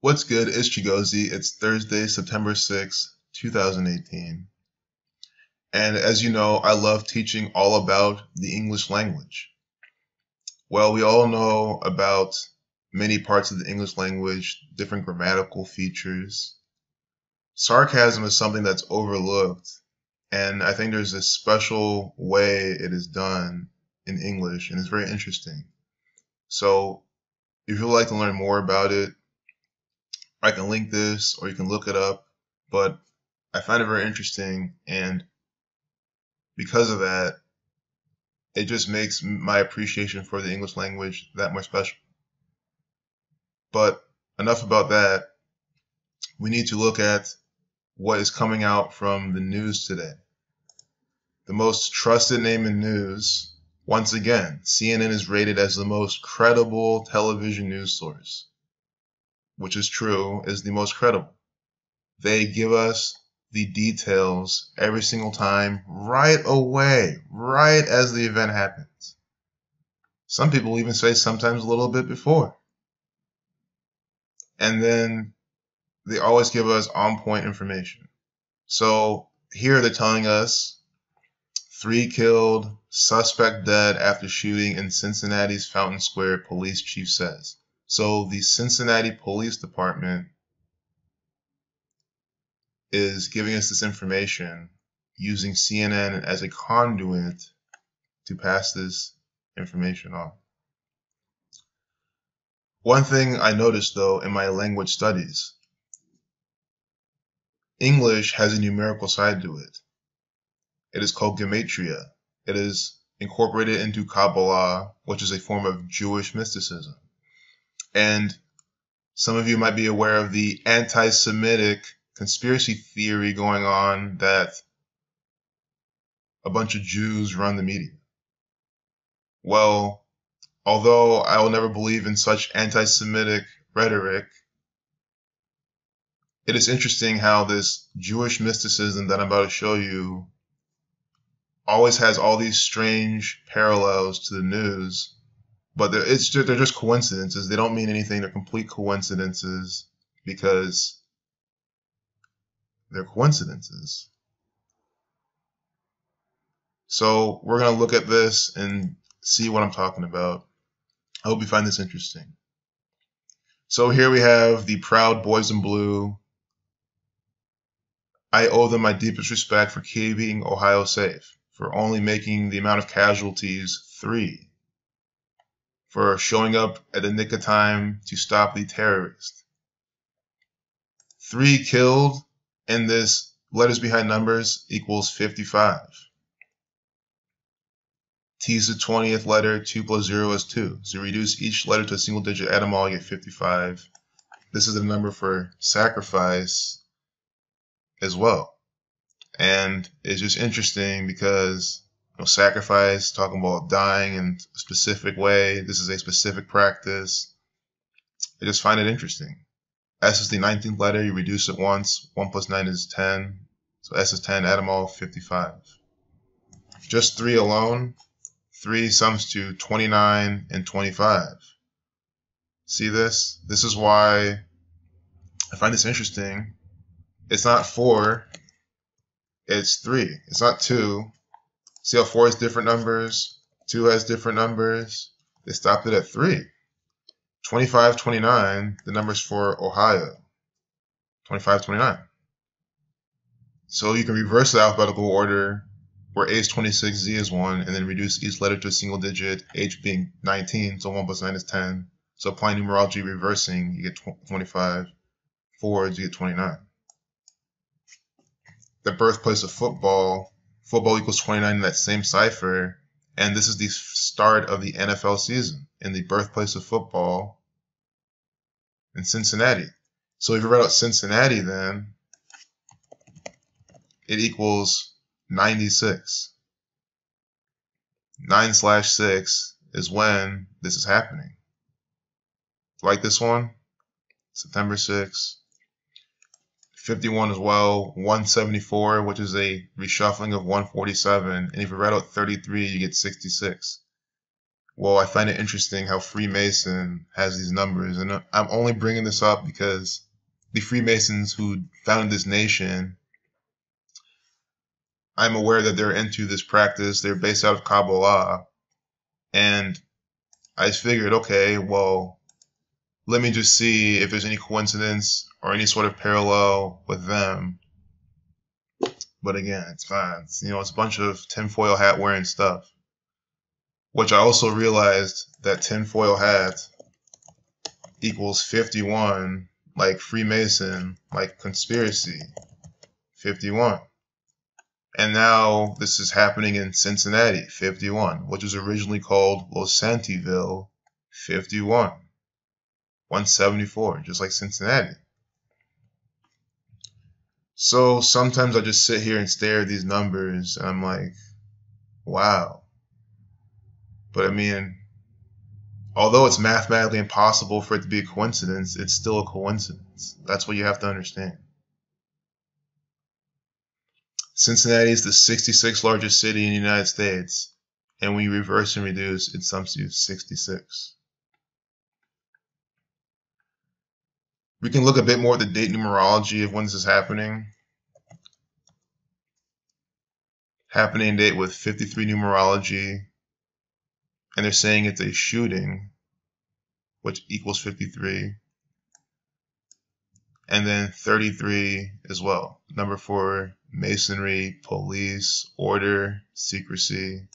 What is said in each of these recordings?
What's good? It's Chigozie. It's Thursday, September 6th, 2018. And as you know, I love teaching all about the English language. Well, we all know about many parts of the English language, different grammatical features. Sarcasm is something that's overlooked, and I think there's a special way it is done in English, and it's very interesting. So if you'd like to learn more about it, I can link this or you can look it up, but I find it very interesting, and because of that, it just makes my appreciation for the English language that more special. But enough about that. We need to look at what is coming out from the news today. The most trusted name in news, once again, CNN is rated as the most credible television news source, which is true, is the most credible. They give us the details every single time, right away, right as the event happens. Some people even say sometimes a little bit before. And then they always give us on-point information. So here they're telling us 3 killed, suspect dead after shooting in Cincinnati's Fountain Square, police chief says. So the Cincinnati Police Department is giving us this information using CNN as a conduit to pass this information on. One thing I noticed though in my language studies, English has a numerical side to it. It is called gematria. It is incorporated into Kabbalah, which is a form of Jewish mysticism. And some of you might be aware of the anti-Semitic conspiracy theory going on that a bunch of Jews run the media. Well, although I will never believe in such anti-Semitic rhetoric, it is interesting how this Jewish mysticism that I'm about to show you always has all these strange parallels to the news, but they're just coincidences. They don't mean anything. They're complete coincidences because they're coincidences. So we're going to look at this and see what I'm talking about. I hope you find this interesting. So here we have the proud boys in blue. I owe them my deepest respect for keeping Ohio safe, for only making the amount of casualties 3, for showing up at the nick of time to stop the terrorist. 3 killed in this letters behind numbers equals 55. T is the 20th letter, 2 plus 0 is 2. So reduce each letter to a single digit, add them all, you get 55. This is the number for sacrifice as well. And it's just interesting because sacrifice, talking about dying in a specific way. This is a specific practice. I just find it interesting. S is the 19th letter. You reduce it once. 1 plus 9 is 10. So S is 10. Add them all, 55. Just 3 alone. 3 sums to 29 and 25. See this? This is why I find this interesting. It's not 4. It's 3. It's not 2. See how 4 has different numbers? 2 has different numbers. They stopped it at 3. 25, 29, the numbers for Ohio. 25, 29. So you can reverse the alphabetical order where A is 26, Z is 1, and then reduce each letter to a single digit, H being 19, so 1 plus 9 is 10. So applying numerology reversing, you get 25. Forwards, you get 29. The birthplace of football equals 29 in that same cipher, and this is the start of the NFL season in the birthplace of football in Cincinnati. So if you write out Cincinnati, then it equals 96. 9/6 is when this is happening. Like this one, September 6th. 51 as well, 174, which is a reshuffling of 147. And if you write out 33, you get 66. Well, I find it interesting how Freemason has these numbers, and I'm only bringing this up because the Freemasons who founded this nation, I'm aware that they're into this practice. They're based out of Kabbalah, and I figured, okay, well, let me just see if there's any coincidence or any sort of parallel with them. But again, it's fine. It's a bunch of tinfoil hat wearing stuff. Which I also realized that tinfoil hat equals 51, like Freemason, like conspiracy, 51. And now this is happening in Cincinnati, 51, which was originally called Losantiville, 51. 174, just like Cincinnati. So sometimes I just sit here and stare at these numbers, and I'm like, wow. But I mean, although it's mathematically impossible for it to be a coincidence, it's still a coincidence. That's what you have to understand. Cincinnati is the 66th largest city in the United States, and when you reverse and reduce, it sums to 66. We can look a bit more at the date numerology of when this is happening. Happening date with 53 numerology, and they're saying it's a shooting, which equals 53. And then 33 as well. Number for masonry, police, order, secrecy.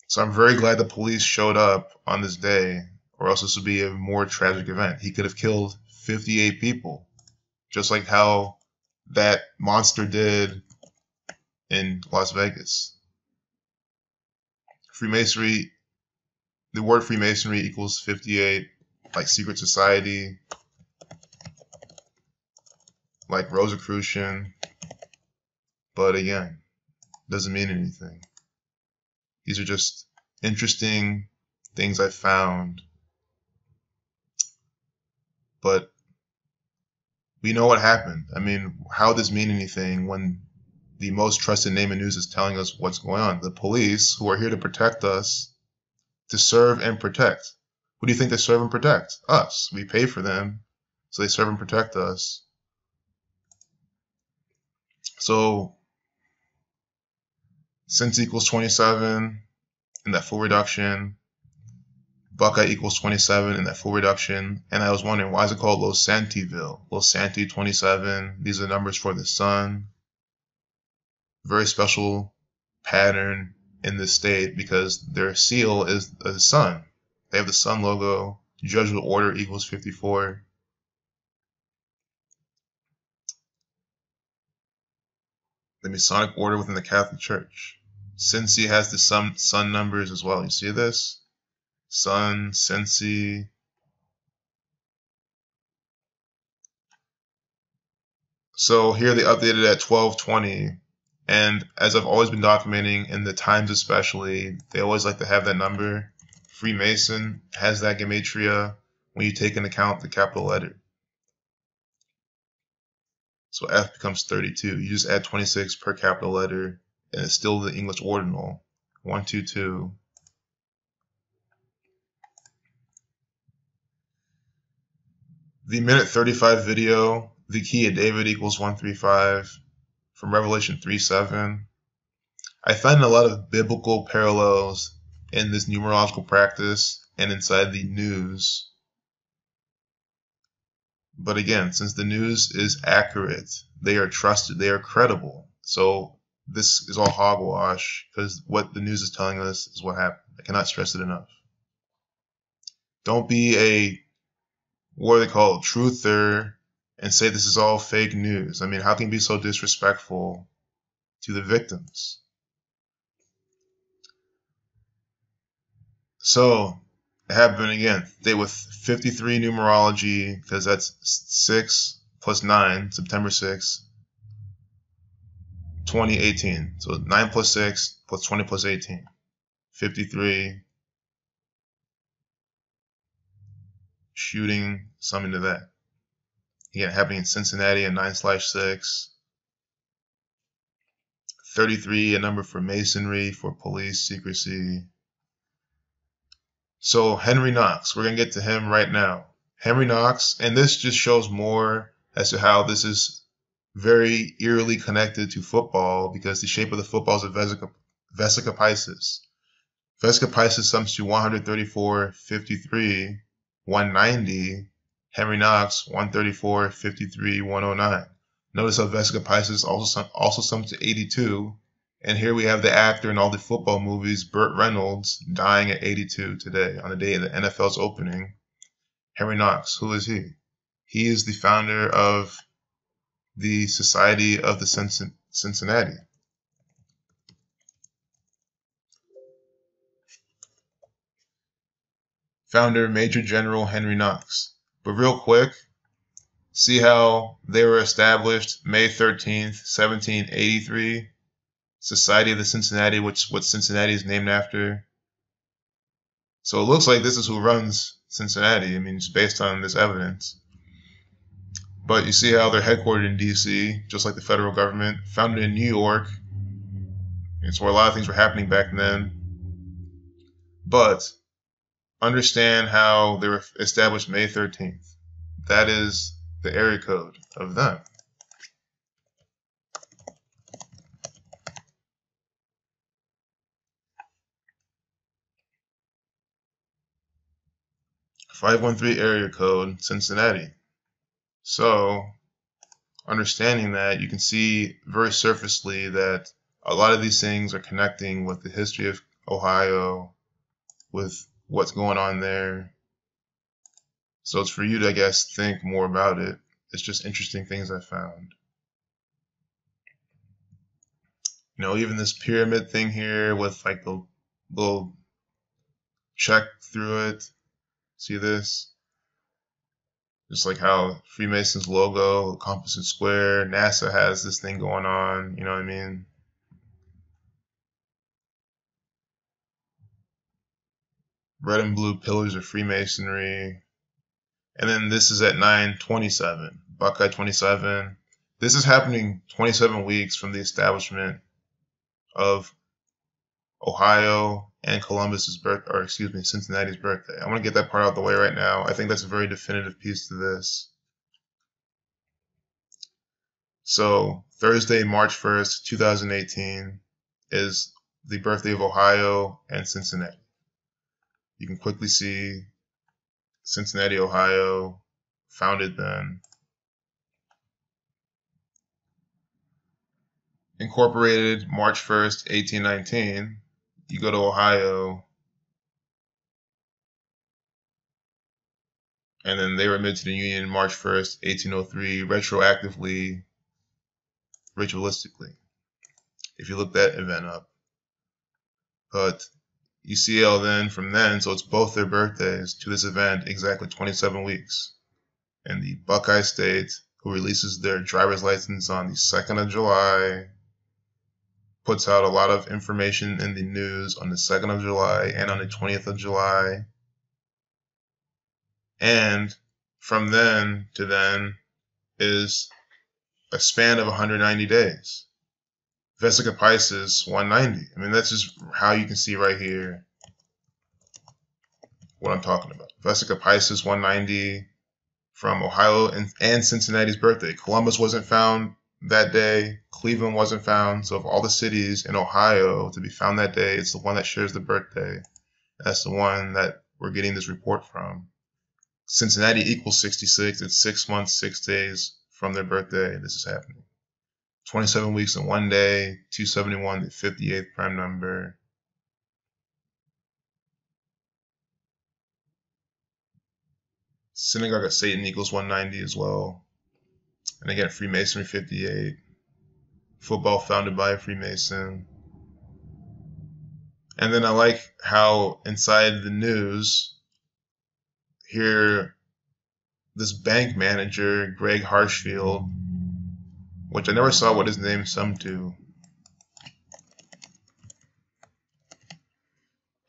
So I'm very glad the police showed up on this day, or else this would be a more tragic event. He could have killed 58 people, just like how that monster did in Las Vegas. Freemasonry, the word Freemasonry equals 58, like secret society, like Rosicrucian, but again, doesn't mean anything. These are just interesting things I found, but we know what happened. I mean, how does this mean anything when the most trusted name in news is telling us what's going on? The police, who are here to protect us, to serve and protect. Who do you think they serve and protect? Us. We pay for them, so they serve and protect us. So, Cincy equals 27 in that full reduction. Buckeye equals 27 in that full reduction. And I was wondering, why is it called Losantiville? Losanti 27. These are numbers for the sun. Very special pattern in this state because their seal is the sun. They have the sun logo. Jesuit order equals 54. The Masonic order within the Catholic Church. Cincy has the sun numbers as well. You see this? Sun, Cincy. So here they updated at 1220. And as I've always been documenting, in the Times especially, they always like to have that number. Freemason has that gematria when you take into account the capital letter. So F becomes 32. You just add 26 per capital letter, and it's still the English ordinal. 122. The minute 35 video, the key of David equals 135 from Revelation 3:7. I find a lot of biblical parallels in this numerological practice and inside the news. But again, since the news is accurate, they are trusted, they are credible. So this is all hogwash because what the news is telling us is what happened. I cannot stress it enough. Don't be a, what do they call it, truther and say this is all fake news. I mean, how can you be so disrespectful to the victims? So it happened again. They with 53 numerology because that's 6 plus 9, September 6, 2018. So 9 plus 6 plus 20 plus 18. 53. Shooting, something to that. Again, happening in Cincinnati at 9/6. 33, a number for masonry, for police secrecy. So Henry Knox, we're going to get to him right now. Henry Knox, and this just shows more as to how this is very eerily connected to football because the shape of the football is a vesica piscis. Vesica piscis sums to 134, 53, 190. Henry Knox, 134, 53, 109. Notice how vesica piscis also sums to 82. And here we have the actor in all the football movies, Burt Reynolds, dying at 82 today on the day of the NFL's opening. Henry Knox, who is he? He is the founder of the Society of the Cincinnati. Founder Major General Henry Knox. But real quick, see how they were established May 13th, 1783. Society of the Cincinnati, which is what Cincinnati is named after. So it looks like this is who runs Cincinnati. I mean, it's based on this evidence. But you see how they're headquartered in D.C., just like the federal government. Founded in New York. It's where a lot of things were happening back then. But understand how they were established May 13th. That is the area code of them. .513 area code, Cincinnati. So, understanding that, you can see very surfacely that a lot of these things are connecting with the history of Ohio, with what's going on there. So it's for you to, I guess, think more about it. It's just interesting things I found. You know, even this pyramid thing here with like the little check through it. See this? Just like how Freemason's logo, the compass and square, NASA has this thing going on, you know what I mean? Red and blue pillars of Freemasonry. And then this is at 9/27, Buckeye 27. This is happening 27 weeks from the establishment of Ohio and Cincinnati's birthday. I want to get that part out of the way right now. I think that's a very definitive piece to this. So Thursday, March 1st, 2018 is the birthday of Ohio and Cincinnati. You can quickly see Cincinnati, Ohio, founded then. Incorporated March 1st, 1819. You go to Ohio, and then they were admitted to the Union March 1st, 1803, retroactively, ritualistically, if you look that event up. But you see how then, from then, so it's both their birthdays to this event, exactly 27 weeks. And the Buckeye State, who releases their driver's license on the 2nd of July, puts out a lot of information in the news on the 2nd of July and on the 20th of July. And from then to then is a span of 190 days. Vesica Piscis, 190. I mean, that's just how you can see right here what I'm talking about. Vesica Piscis, 190 from Ohio and Cincinnati's birthday. Columbus wasn't found that day. Cleveland wasn't found. So of all the cities in Ohio to be found that day, it's the one that shares the birthday. That's the one that we're getting this report from. Cincinnati equals 66. It's 6 months, 6 days from their birthday. This is happening. 27 weeks in 1 day, 271, the 58th prime number. Synagogue of Satan equals 190 as well. And again, Freemasonry 58. Football founded by a Freemason. And then I like how inside the news, here, this bank manager, Greg Harshfield, which I never saw what his name summed to.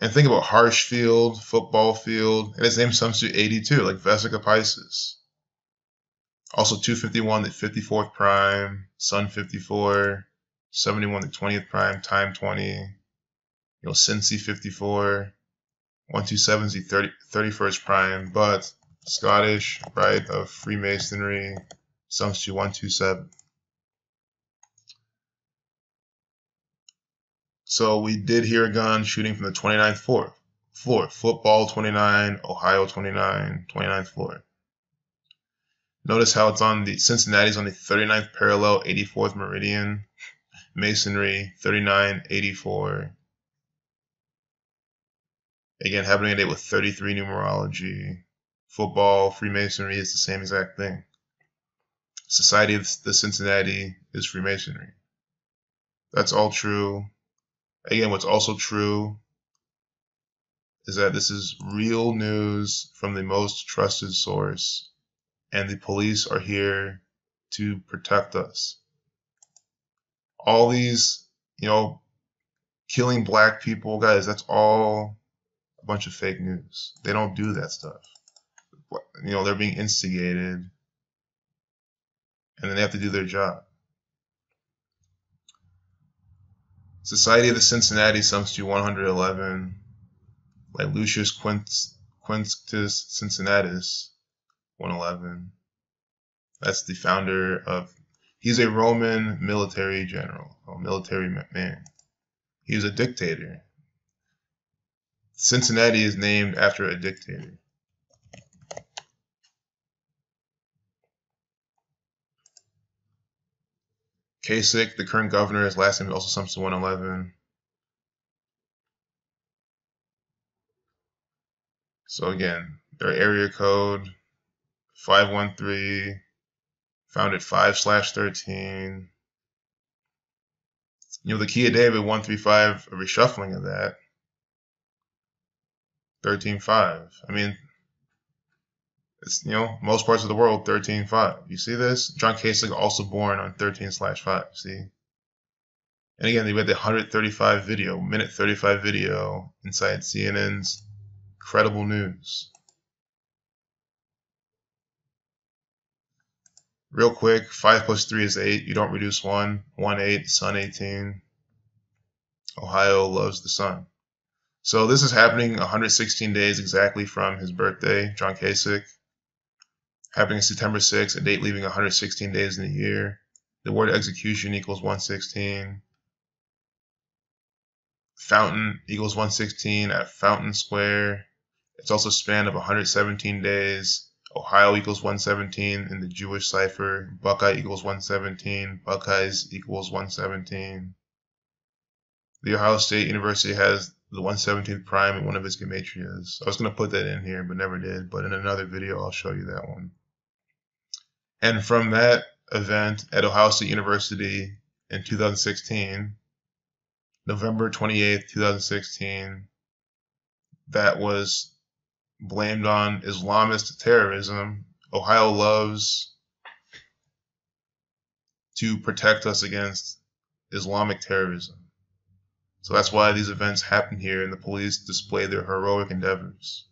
And think about Harshfield, football field, and his name sums to 82, like Vesica Piscis. Also 251, the 54th prime, Sun 54, 71, the 20th prime, time 20, Cincy 54. 127 is the 31st prime, but Scottish rite of Freemasonry sums to 127. So we did hear a gun shooting from the 29th floor. Football 29, Ohio 29, 29th floor. Notice how it's on the Cincinnati's on the 39th parallel, 84th meridian. Masonry 3984. Again, happening today with 33 numerology. Football, Freemasonry is the same exact thing. Society of the Cincinnati is Freemasonry. That's all true. Again, what's also true is that this is real news from the most trusted source, and the police are here to protect us. All these, killing black people, guys, that's all a bunch of fake news. They don't do that stuff. They're being instigated, and then they have to do their job. Society of the Cincinnati sums to 111, like Lucius Quintus Cincinnatus, 111. That's the founder of, he's a Roman military general, a military man. He was a dictator. Cincinnati is named after a dictator. Kasich, the current governor, his last name also sums to 111. So again, their area code 513, founded 5/13. The key of David 135, a reshuffling of that 13:5. I mean, it's most parts of the world 13:5. You see this? John Kasich also born on 13/5. See? And again, they had the 135 video, minute 35 video inside CNN's Credible News. Real quick, 5 + 3 is 8. You don't reduce 1. 1/8, sun 18. Ohio loves the sun. So this is happening 116 days exactly from his birthday, John Kasich. Happening September 6th, a date leaving 116 days in a year. The word execution equals 116. Fountain equals 116 at Fountain Square. It's also a span of 117 days. Ohio equals 117 in the Jewish cipher. Buckeye equals 117. Buckeyes equals 117. The Ohio State University has the 117th prime in one of its gematrias. I was going to put that in here, but never did. But in another video, I'll show you that one. And from that event at Ohio State University in 2016, November 28th, 2016, that was blamed on Islamist terrorism. Ohio loves to protect us against Islamic terrorism. So that's why these events happen here and the police display their heroic endeavors.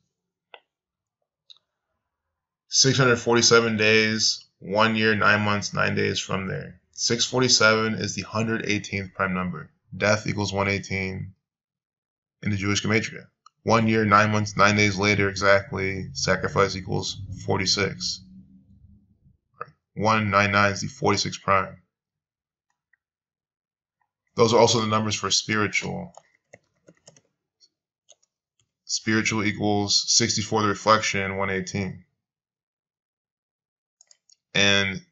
647 days, 1 year, 9 months, 9 days from there. 647 is the 118th prime number. Death equals 118 in the Jewish gematria. 1 year, 9 months, 9 days later exactly, sacrifice equals 46. 199 is the 46th prime. Those are also the numbers for spiritual. Spiritual equals 64 the reflection, 118. And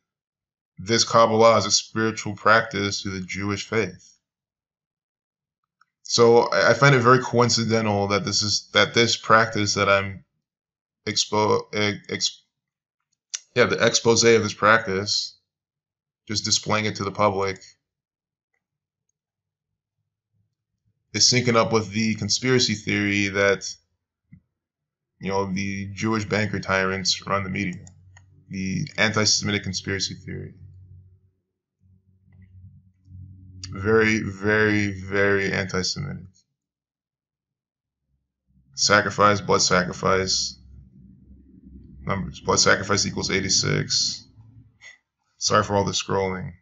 this Kabbalah is a spiritual practice to the Jewish faith. So I find it very coincidental that this practice that I'm the expose of this practice, just displaying it to the public, is syncing up with the conspiracy theory that the Jewish banker tyrants run the media, the anti-Semitic conspiracy theory. Very, very, very anti-Semitic. Sacrifice, blood sacrifice. Numbers. Blood sacrifice equals 86. Sorry for all the scrolling.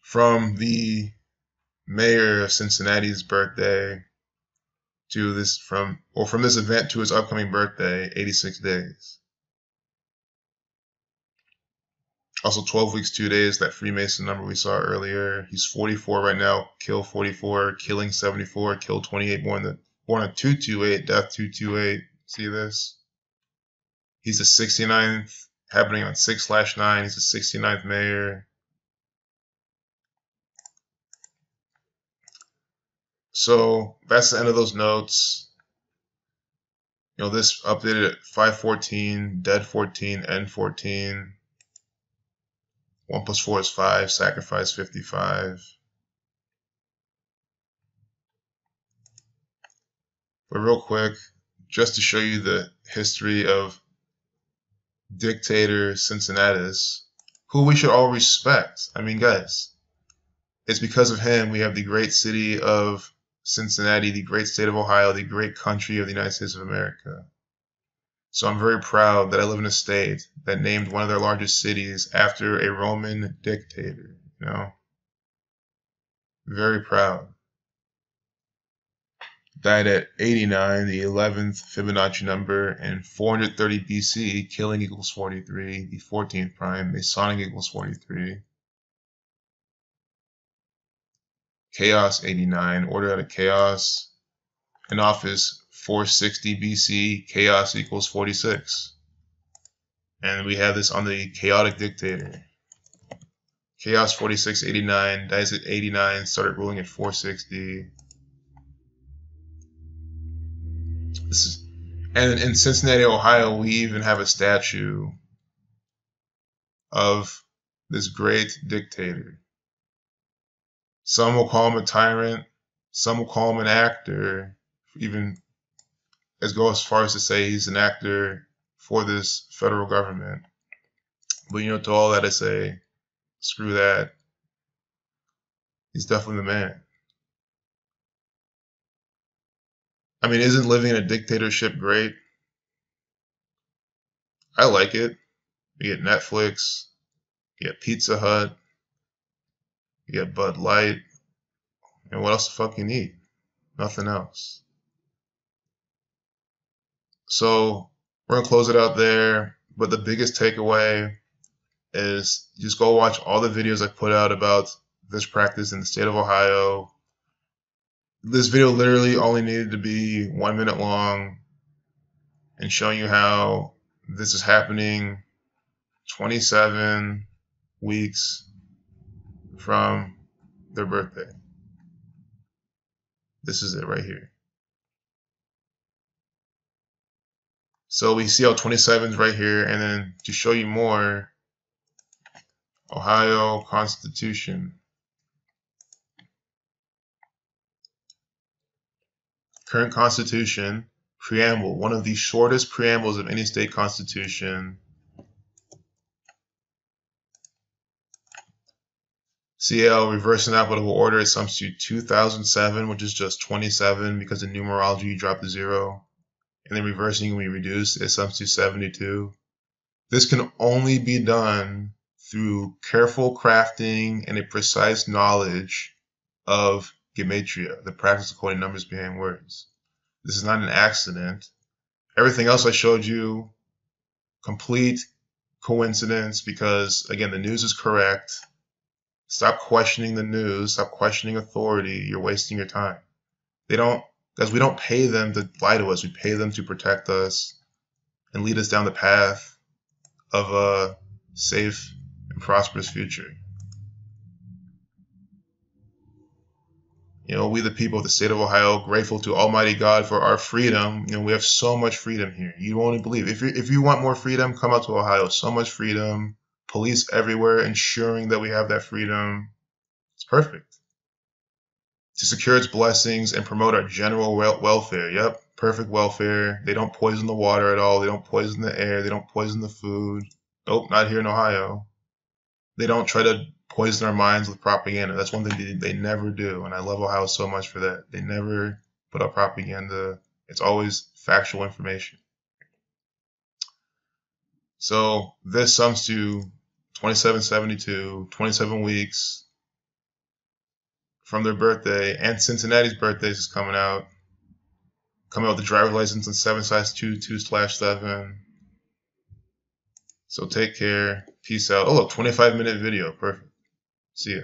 From the mayor of Cincinnati's birthday, to this from this event to his upcoming birthday, 86 days. Also 12 weeks, 2 days, that Freemason number we saw earlier. He's 44 right now, kill 44, killing 74, kill 28, born on 228, death 228. See this? He's the 69th, happening on 6/9. He's the 69th mayor. So that's the end of those notes. You know, this updated at 5:14, dead 14, end 14. 1 + 4 is 5, sacrifice 55. But real quick, just to show you the history of dictator Cincinnatus, who we should all respect. I mean, guys, it's because of him we have the great city of Cincinnati, the great state of Ohio, the great country of the United States of America. So I'm very proud that I live in a state that named one of their largest cities after a Roman dictator, you know? Very proud. Died at 89, the 11th Fibonacci number, and 430 BC, killing equals 43, the 14th prime, Masonic equals 43. Chaos 89, order out of chaos. In office 460 BC, chaos equals 46. And we have this on the chaotic dictator. Chaos 4689, dies at 89, started ruling at 460. And in Cincinnati, Ohio, we even have a statue of this great dictator. Some will call him a tyrant, some will call him an actor, even go as far as to say he's an actor for this federal government. But you know, to all that I say, screw that. He's definitely the man. I mean, isn't living in a dictatorship great? I like it. You get Netflix, you get Pizza Hut, you get Bud Light, and what else the fuck you need? Nothing else. So we're going to close it out there, but the biggest takeaway is just go watch all the videos I put out about this practice in the state of Ohio. This video literally only needed to be 1 minute long and showing you how this is happening 27 weeks from their birthday. This is it right here. So we see how 27 is right here, and then to show you more, Ohio Constitution. Current Constitution, preamble, one of the shortest preambles of any state constitution. CL, reverse in alphabetical order, it sums to 2007, which is just 27 because in numerology you drop the 0. And then reversing, we reduce, it sums to 72. This can only be done through careful crafting and a precise knowledge of gematria, the practice of coding numbers behind words. This is not an accident. Everything else I showed you, complete coincidence, because again, the news is correct. Stop questioning the news, stop questioning authority, you're wasting your time. Because we don't pay them to lie to us, we pay them to protect us and lead us down the path of a safe and prosperous future. You know, we the people of the state of Ohio, grateful to Almighty God for our freedom. You know, we have so much freedom here. You won't believe. If you want more freedom, come out to Ohio. So much freedom. Police everywhere ensuring that we have that freedom. It's perfect. To secure its blessings and promote our general welfare. Yep, perfect welfare. They don't poison the water at all. They don't poison the air. They don't poison the food. Nope, not here in Ohio. They don't try to poison our minds with propaganda. That's one thing they never do, and I love Ohio so much for that. They never put out propaganda. It's always factual information. So this sums to 2772, 27 weeks from their birthday, and Cincinnati's birthday is coming out. coming out with the driver's license in 7/22/7. So take care. Peace out. Oh, look, 25-minute video. Perfect. See ya.